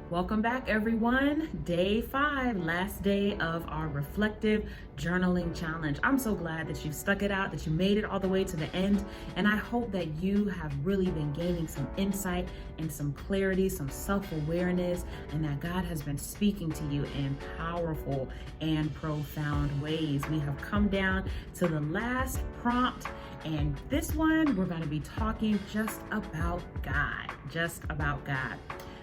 Welcome back, everyone. Day 5, last day of our reflective journaling challenge. I'm so glad that you stuck it out, that you made it all the way to the end. And I hope that you have really been gaining some insight and some clarity, some self-awareness, and that God has been speaking to you in powerful and profound ways. We have come down to the last prompt. And this one, we're going to be talking just about God, just about God.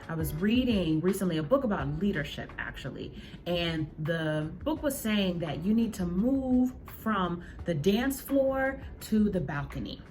I was reading recently a book about leadership, actually, and the book was saying that you need to move from the dance floor to the balcony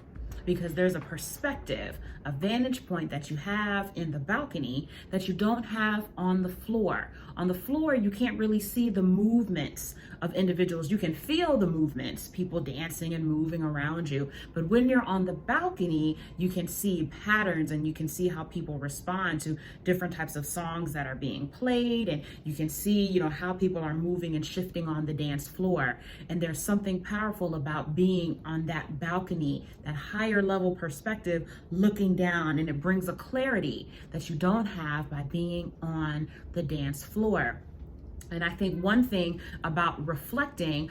because there's a perspective, a vantage point that you have in the balcony that you don't have on the floor. On the floor, you can't really see the movements of individuals. You can feel the movements, people dancing and moving around you. But when you're on the balcony, you can see patterns and you can see how people respond to different types of songs that are being played. And you can see, how people are moving and shifting on the dance floor. And there's something powerful about being on that balcony, that higher level perspective, looking down, and it brings a clarity that you don't have by being on the dance floor. And I think one thing about reflecting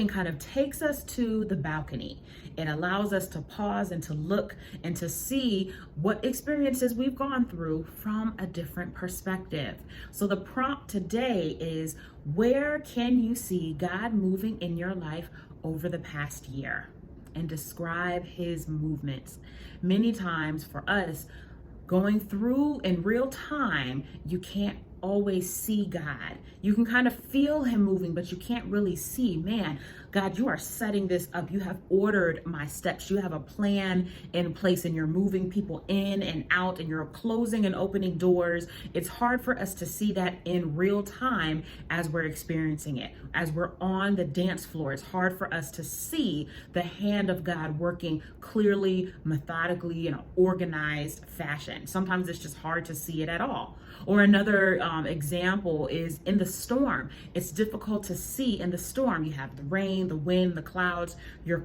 kind of takes us to the balcony. It allows us to pause and to look and to see what experiences we've gone through from a different perspective. So the prompt today is, where can you see God moving in your life over the past year? And describe his movements. Many times for us, going through in real time, you can't always see God. You can kind of feel him moving, but you can't really see, man, God, you are setting this up. You have ordered my steps. You have a plan in place and you're moving people in and out and you're closing and opening doors. It's hard for us to see that in real time as we're experiencing it. As we're on the dance floor, it's hard for us to see the hand of God working clearly, methodically, in an organized fashion. Sometimes it's just hard to see it at all. Or another example is in the storm. It's difficult to see in the storm. You have the rain, the wind, the clouds. Your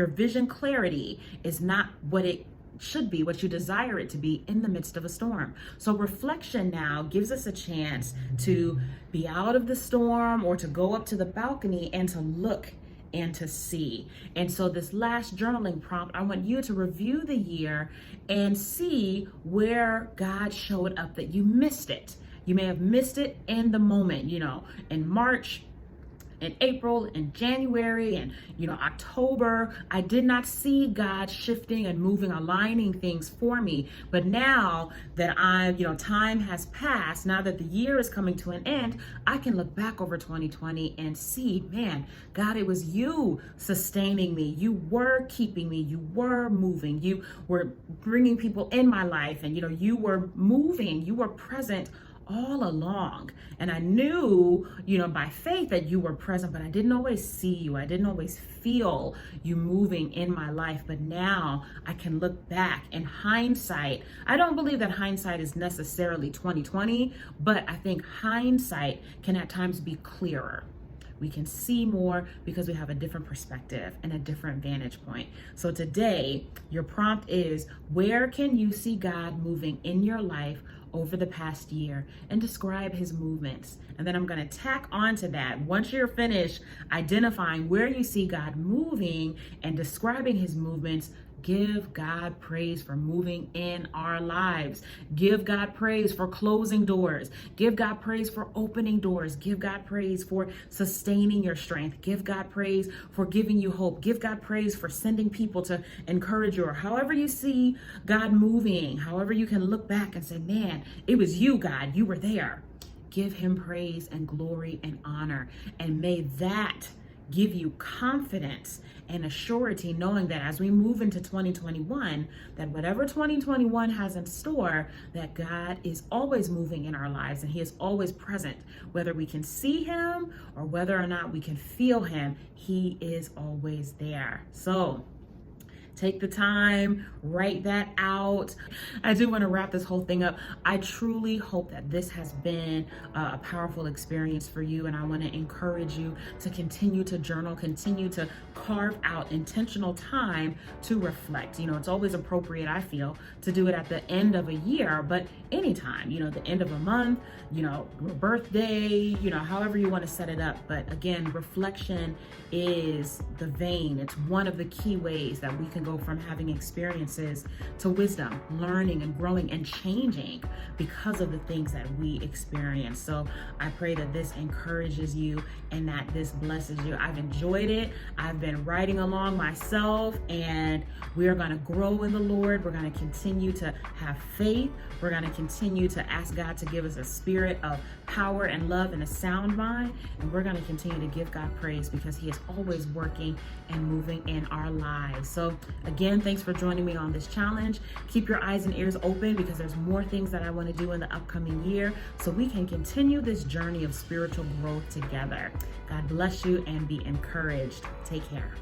vision clarity is not what it should be, what you desire it to be in the midst of a storm. So reflection now gives us a chance to be out of the storm or to go up to the balcony and to look and to see. And so this last journaling prompt, I want you to review the year and see where God showed up that you missed it. You may have missed it in the moment, in March, in April, in January, and October. I did not see God shifting and moving, aligning things for me. But now that time has passed, now that the year is coming to an end, I can look back over 2020 and see, man, God, it was you sustaining me. You were keeping me. You were moving. You were bringing people in my life, and you were moving. You were present all along. And I knew, by faith that you were present, but I didn't always see you. I didn't always feel you moving in my life. But now I can look back in hindsight. I don't believe that hindsight is necessarily 2020, but I think hindsight can at times be clearer. We can see more because we have a different perspective and a different vantage point. So today, your prompt is, where can you see God moving in your life over the past year, and describe his movements? And then I'm going to tack onto that. Once you're finished identifying where you see God moving and describing his movements, give God praise for moving in our lives. Give God praise for closing doors. Give God praise for opening doors. Give God praise for sustaining your strength. Give God praise for giving you hope. Give God praise for sending people to encourage you. Or however you see God moving, however you can look back and say, man, it was you, God. You were there. Give him praise and glory and honor. And may that give you confidence and a surety, knowing that as we move into 2021, that whatever 2021 has in store, that God is always moving in our lives and he is always present. Whether we can see him or whether or not we can feel him, he is always there. So Take the time, write that out. I do want to wrap this whole thing up. I truly hope that this has been a powerful experience for you, and I want to encourage you to continue to journal, continue to carve out intentional time to reflect. You know, it's always appropriate, I feel, to do it at the end of a year, but anytime, you know, the end of a month, you know, your birthday, you know, however you want to set it up. But again, reflection is the vein. It's one of the key ways that we can go from having experiences to wisdom, learning and growing and changing because of the things that we experience. So I pray that this encourages you and that this blesses you. I've enjoyed it. I've been writing along myself, and we're going to grow in the Lord. We're going to continue to have faith. We're going to continue to ask God to give us a spirit of power and love and a sound mind. And we're going to continue to give God praise because He is always working and moving in our lives. So again, thanks for joining me on this challenge. Keep your eyes and ears open because there's more things that I want to do in the upcoming year so we can continue this journey of spiritual growth together. God bless you and be encouraged. Take care.